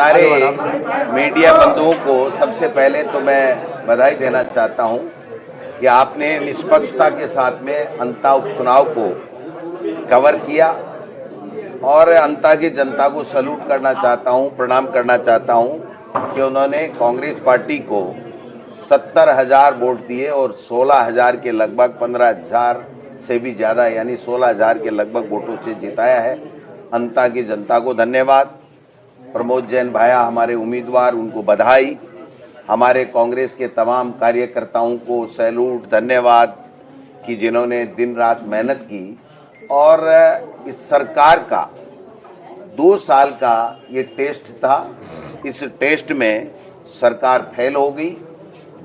हमारे मीडिया बंधुओं को सबसे पहले तो मैं बधाई देना चाहता हूं कि आपने निष्पक्षता के साथ में अंता उपचुनाव को कवर किया और अंता की जनता को सैल्यूट करना चाहता हूं, प्रणाम करना चाहता हूं कि उन्होंने कांग्रेस पार्टी को 70,000 वोट दिए और 16,000 के लगभग 15,000 से भी ज्यादा यानी 16,000 के लगभग वोटों से जिताया है। अंता की जनता को धन्यवाद। प्रमोद जैन भाया हमारे उम्मीदवार, उनको बधाई। हमारे कांग्रेस के तमाम कार्यकर्ताओं को सैल्यूट, धन्यवाद कि जिन्होंने दिन रात मेहनत की। और इस सरकार का 2 साल का ये टेस्ट था। इस टेस्ट में सरकार फेल हो गई।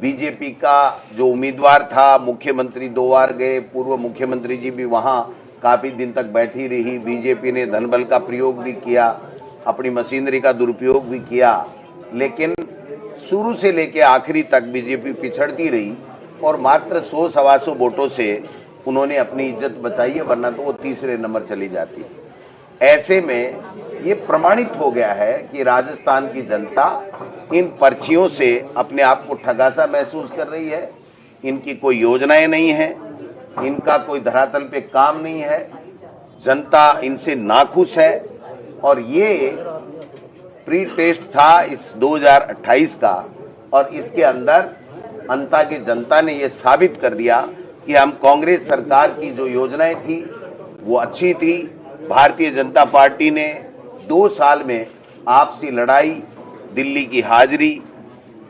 बीजेपी का जो उम्मीदवार था, मुख्यमंत्री 2 बार गए, पूर्व मुख्यमंत्री जी भी वहां काफी दिन तक बैठी रही। बीजेपी ने धनबल का प्रयोग भी किया, अपनी मशीनरी का दुरुपयोग भी किया, लेकिन शुरू से लेकर आखिरी तक बीजेपी पिछड़ती रही और मात्र 100-125 वोटों से उन्होंने अपनी इज्जत बचाई है, वरना तो वो तीसरे नंबर चली जाती। ऐसे में ये प्रमाणित हो गया है कि राजस्थान की जनता इन पर्चियों से अपने आप को ठगा महसूस कर रही है। इनकी कोई योजनाएं नहीं है, इनका कोई धरातल पे काम नहीं है, जनता इनसे नाखुश है। और ये प्री टेस्ट था इस 2028 का और इसके अंदर अंता की जनता ने ये साबित कर दिया कि हम कांग्रेस सरकार की जो योजनाएं थी वो अच्छी थी। भारतीय जनता पार्टी ने 2 साल में आपसी लड़ाई, दिल्ली की हाजिरी,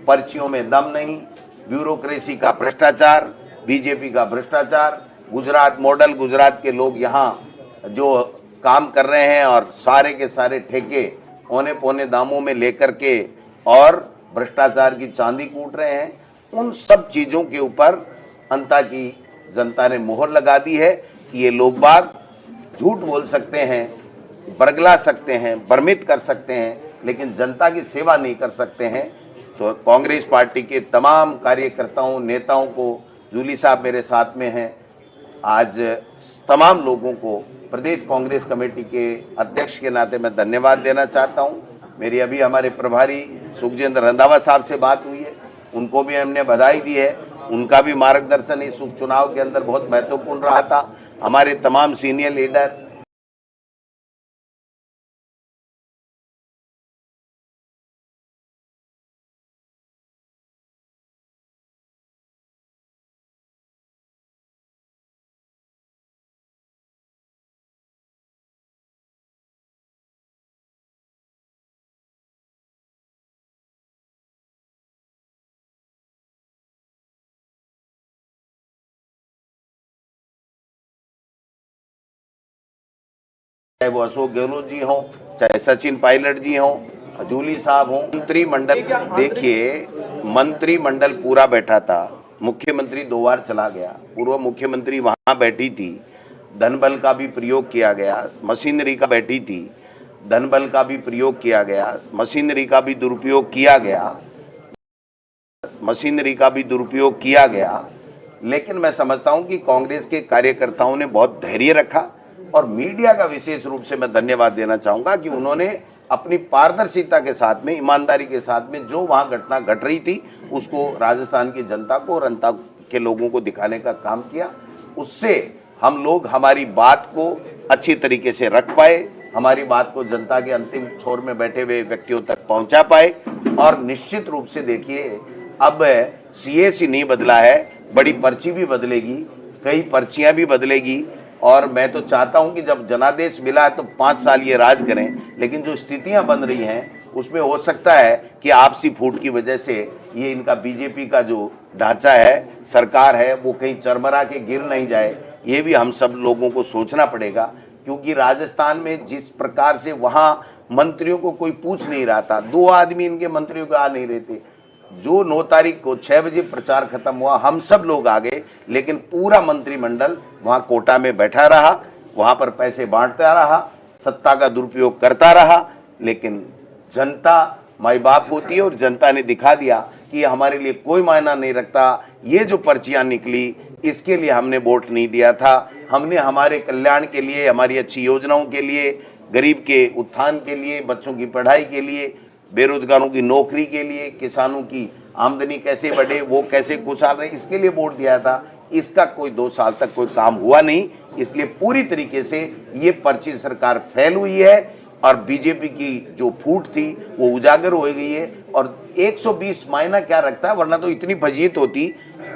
पर्चियों में दम नहीं, ब्यूरोक्रेसी का भ्रष्टाचार, बीजेपी का भ्रष्टाचार, गुजरात मॉडल, गुजरात के लोग यहाँ जो काम कर रहे हैं और सारे के सारे ठेके औने पौने दामों में लेकर के और भ्रष्टाचार की चांदी कूट रहे हैं, उन सब चीजों के ऊपर अंता की जनता ने मोहर लगा दी है कि ये लोग बाग झूठ बोल सकते हैं, बरगला सकते हैं, भ्रमित कर सकते हैं, लेकिन जनता की सेवा नहीं कर सकते हैं। तो कांग्रेस पार्टी के तमाम कार्यकर्ताओं, नेताओं को, जूली साहब मेरे साथ में हैं, आज तमाम लोगों को प्रदेश कांग्रेस कमेटी के अध्यक्ष के नाते मैं धन्यवाद देना चाहता हूं। मेरी अभी हमारे प्रभारी सुखजिंदर रंधावा साहब से बात हुई है, उनको भी हमने बधाई दी है। उनका भी मार्गदर्शन इस उपचुनाव के अंदर बहुत महत्वपूर्ण रहा था। हमारे तमाम सीनियर लीडर चाहे वो अशोक गहलोत जी हों, चाहे सचिन पायलट जी हों, जूली साहब हों, मंत्रिमंडल, देखिए मंत्रिमंडल पूरा बैठा था। मुख्यमंत्री 2 बार चला गया, पूर्व मुख्यमंत्री वहां बैठी थी, धनबल का भी प्रयोग किया गया, मशीनरी का बैठी थी, धनबल का भी प्रयोग किया गया, मशीनरी का भी दुरुपयोग किया गया, मशीनरी का भी दुरुपयोग किया गया। लेकिन मैं समझता हूं कि कांग्रेस के कार्यकर्ताओं ने बहुत धैर्य रखा और मीडिया का विशेष रूप से मैं धन्यवाद देना चाहूंगा कि उन्होंने अपनी पारदर्शिता के साथ में, ईमानदारी के साथ में जो वहां घटना घट रही थी उसको राजस्थान की जनता को और अंता के लोगों को दिखाने का काम किया। उससे हम लोग हमारी बात को अच्छी तरीके से रख पाए, हमारी बात को जनता के अंतिम छोर में बैठे हुए व्यक्तियों तक पहुंचा पाए। और निश्चित रूप से देखिए, अब सीएसी नहीं बदला है, बड़ी पर्ची भी बदलेगी, कई पर्चियां भी बदलेगी। और मैं तो चाहता हूं कि जब जनादेश मिला है तो 5 साल ये राज करें, लेकिन जो स्थितियां बन रही हैं उसमें हो सकता है कि आपसी फूट की वजह से ये इनका बीजेपी का जो ढांचा है, सरकार है, वो कहीं चरमरा के गिर नहीं जाए। ये भी हम सब लोगों को सोचना पड़ेगा, क्योंकि राजस्थान में जिस प्रकार से वहां मंत्रियों को कोई पूछ नहीं रहा था, 2 आदमी इनके मंत्रियों को आ नहीं रहे थे। जो 9 तारीख को 6 बजे प्रचार खत्म हुआ, हम सब लोग आ गए, लेकिन पूरा मंत्रिमंडल वहां कोटा में बैठा रहा, वहां पर पैसे बांटता रहा, सत्ता का दुरुपयोग करता रहा। लेकिन जनता माई बाप होती है और जनता ने दिखा दिया कि हमारे लिए कोई मायना नहीं रखता। ये जो पर्चियां निकली, इसके लिए हमने वोट नहीं दिया था। हमने हमारे कल्याण के लिए, हमारी अच्छी योजनाओं के लिए, गरीब के उत्थान के लिए, बच्चों की पढ़ाई के लिए बेरोजगारों की नौकरी के लिए, किसानों की आमदनी कैसे बढ़े, वो कैसे खुशहाल रहे, इसके लिए वोट दिया था। इसका कोई 2 साल तक कोई काम हुआ नहीं, इसलिए पूरी तरीके से ये पर्ची सरकार फेल हुई है और बीजेपी की जो फूट थी वो उजागर हो गई है। और 120 मायना क्या रखता है, वरना तो इतनी फजीयत होती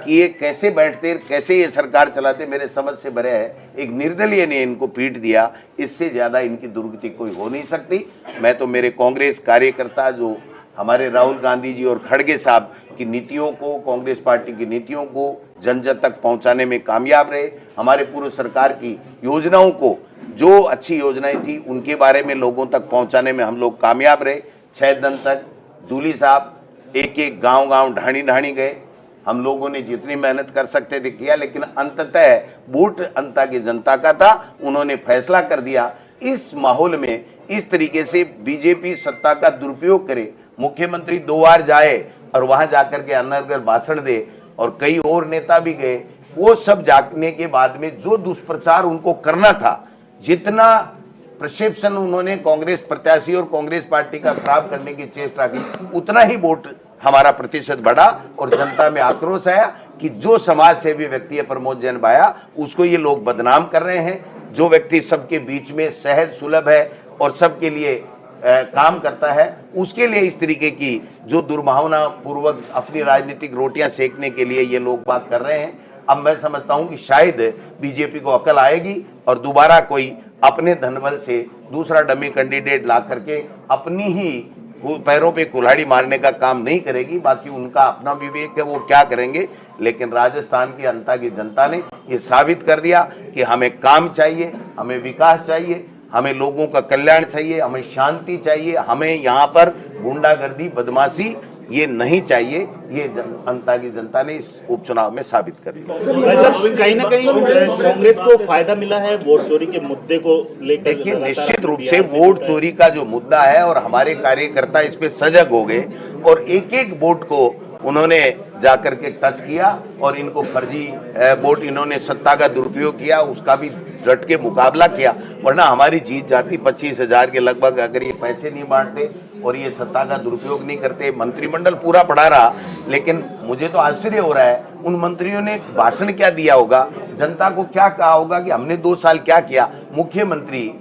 कि ये कैसे बैठते, कैसे ये सरकार चलाते, मेरे समझ से भरे है। एक निर्दलीय ने इनको पीट दिया, इससे ज्यादा इनकी दुर्गति कोई हो नहीं सकती। मैं तो मेरे कांग्रेस कार्यकर्ता जो हमारे राहुल गांधी जी और खड़गे साहब की नीतियों को, कांग्रेस पार्टी की नीतियों को जन जन तक पहुंचाने में कामयाब रहे। हमारे पूर्व सरकार की योजनाओं को, जो अच्छी योजनाएं थी उनके बारे में लोगों तक पहुंचाने में हम लोग कामयाब रहे। 6 दिन तक जूली साहब एक एक गांव ढाणी ढाणी गए। हम लोगों ने जितनी मेहनत कर सकते थे किया, लेकिन अंततः वोट अंता की जनता का था, उन्होंने फैसला कर दिया। इस माहौल में इस तरीके से बीजेपी सत्ता का दुरुपयोग करे, मुख्यमंत्री 2 बार जाए और वहां जाकर के अनर्गल भाषण दे, और कई और नेता भी गए, वो सब जाने के बाद में जो दुष्प्रचार उनको करना था, जितना प्रक्षेपण उन्होंने कांग्रेस प्रत्याशी और कांग्रेस पार्टी का खराब करने की चेष्टा की, उतना ही वोट हमारा प्रतिशत बढ़ा और जनता में आक्रोश आया कि जो समाज सेवी व्यक्ति है प्रमोद जैन भाया, उसको ये लोग बदनाम कर रहे हैं। जो व्यक्ति सबके बीच में सहज सुलभ है और सबके लिए काम करता है, उसके लिए इस तरीके की जो दुर्भावना पूर्वक अपनी राजनीतिक रोटियां सेकने के लिए ये लोग बात कर रहे हैं। अब मैं समझता हूं कि शायद बीजेपी को अकल आएगी और दोबारा कोई अपने धनबल से दूसरा डमी कैंडिडेट ला करके अपनी ही पैरों पे कुल्हाड़ी मारने का काम नहीं करेगी। बाकी उनका अपना विवेक है, वो क्या करेंगे। लेकिन राजस्थान की अंता की जनता ने ये साबित कर दिया कि हमें काम चाहिए, हमें विकास चाहिए, हमें लोगों का कल्याण चाहिए, हमें शांति चाहिए, हमें यहाँ पर गुंडागर्दी बदमाशी ये नहीं चाहिए। ये अंता की जनता ने इस उपचुनाव में साबित कर दिया। कहीं ना कहीं कांग्रेस को फायदा मिला है वोट चोरी के मुद्दे को लेकर। देखिए, निश्चित रूप से वोट चोरी का जो मुद्दा है और हमारे कार्यकर्ता इस पे सजग हो गए और एक एक वोट को उन्होंने जाकर के टच किया और इनको फर्जी वोट, इन्होंने सत्ता का दुरुपयोग किया, उसका भी डट के मुकाबला किया। वरना हमारी जीत जाती 25,000 के लगभग अगर ये पैसे नहीं बांटते और ये सत्ता का दुरुपयोग नहीं करते। मंत्रिमंडल पूरा पड़ा रहा, लेकिन मुझे तो आश्चर्य हो रहा है उन मंत्रियों ने भाषण क्या दिया होगा, जनता को क्या कहा होगा कि हमने 2 साल क्या किया। मुख्यमंत्री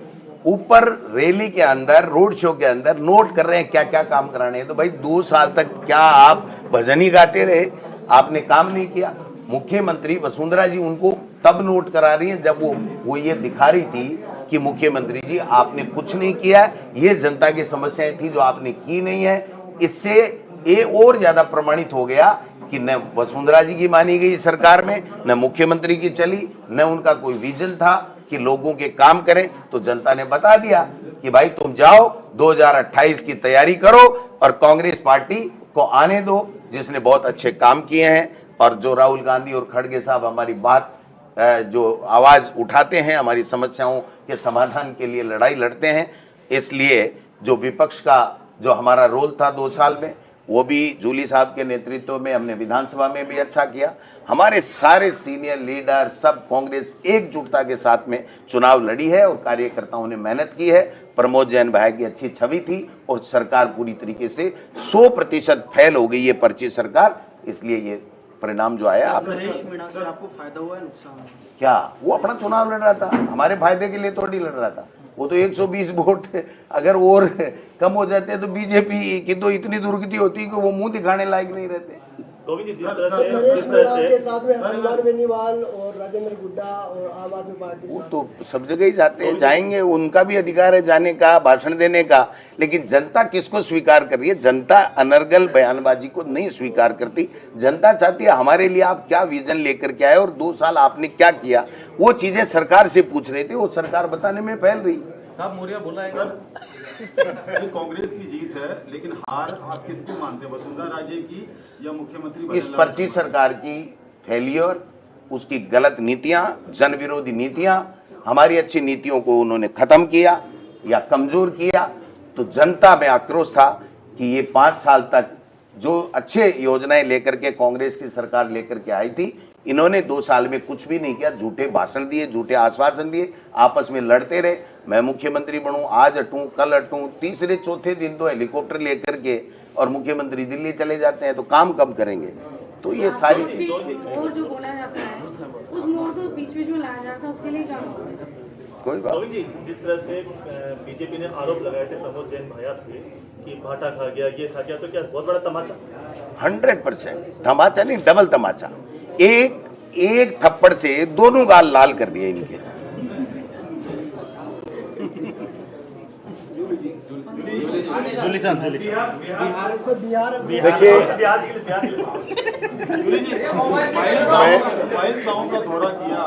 ऊपर रैली के अंदर, रोड शो के अंदर नोट कर रहे हैं क्या क्या काम कराने हैं। तो भाई 2 साल तक क्या आप भजन ही गाते रहे, आपने काम नहीं किया। मुख्यमंत्री वसुंधरा जी उनको तब नोट करा रही है जब वो ये दिखा रही थी कि मुख्यमंत्री जी आपने कुछ नहीं किया, ये जनता की समस्याएं थी जो आपने की नहीं है। इससे ये और ज्यादा प्रमाणित हो गया कि न वसुंधरा जी की मानी गई सरकार में, न मुख्यमंत्री की चली, न उनका कोई विजन था कि लोगों के काम करें। तो जनता ने बता दिया कि भाई तुम जाओ 2028 की तैयारी करो और कांग्रेस पार्टी को आने दो, जिसने बहुत अच्छे काम किए हैं। और जो राहुल गांधी और खड़गे साहब हमारी बात जो आवाज उठाते हैं, हमारी समस्याओं के समाधान के लिए लड़ाई लड़ते हैं, इसलिए जो विपक्ष का जो हमारा रोल था 2 साल में, वो भी जूली साहब के नेतृत्व में हमने विधानसभा में भी अच्छा किया। हमारे सारे सीनियर लीडर सब कांग्रेस एकजुटता के साथ में चुनाव लड़ी है और कार्यकर्ताओं ने मेहनत की है। प्रमोद जैन भाई की अच्छी छवि थी और सरकार पूरी तरीके से 100% फेल हो गई है पर्ची सरकार, इसलिए ये परिणाम जो आया। आपको फायदा हुआ, नुकसान क्या? वो अपना चुनाव लड़ रहा था, हमारे फायदे के लिए थोड़ी लड़ रहा था। वो तो 120 वोट अगर और कम हो जाते तो बीजेपी की तो इतनी दुर्गति होती कि वो मुंह दिखाने लायक नहीं रहते। के साथ में हनुमान बेनीवाल और राजेंद्र गुड्डा और आम आदमी पार्टी वो तो सब जगह ही जाते हैं, जाएंगे, उनका भी अधिकार है जाने का, भाषण देने का। लेकिन जनता किसको स्वीकार कर रही है? जनता अनर्गल बयानबाजी को नहीं स्वीकार करती। जनता चाहती है हमारे लिए आप क्या विजन लेकर के आए और 2 साल आपने क्या किया, वो चीजें सरकार से पूछ रहे थे, वो सरकार बताने में फैल रही। साहब मौर्य बोला है कांग्रेस की जीत है, लेकिन हार आप किसको मानते हैं, वसुंधरा राजे की या मुख्यमंत्री? इस पर्ची सरकार की फेलियर, उसकी गलत नीतियां, जन विरोधी नीतियां, हमारी अच्छी नीतियों को उन्होंने खत्म किया या कमजोर किया। तो जनता में आक्रोश था कि ये 5 साल तक जो अच्छे योजनाएं लेकर के कांग्रेस की सरकार लेकर के आई थी, इन्होंने 2 साल में कुछ भी नहीं किया, झूठे भाषण दिए, झूठे आश्वासन दिए, आपस में लड़ते रहे। मैं मुख्यमंत्री बनूं, आज हटूं, कल हटूं, तीसरे चौथे दिन तो हेलीकॉप्टर लेकर के और मुख्यमंत्री दिल्ली चले जाते हैं, तो काम कब करेंगे? तो ये सारी चीज और जो बोला जाता है उस मोड़ को बीच में लाया जाता है, उसके लिए क्या होगा? कोई बात गोविंद जी, जिस तरह से बीजेपी ने आरोप लगाए थे प्रमोद जैन भैया पे कि भाटा खा गया, ये खा गया, तो क्या बहुत बड़ा तमाचा? 100% तमाचा नहीं, डबल तमाचा। एक थप्पड़ से दोनों गाल लाल कर दिए इनके। जूली साहब, जूली देखिए फाइल गांव का दौरा किया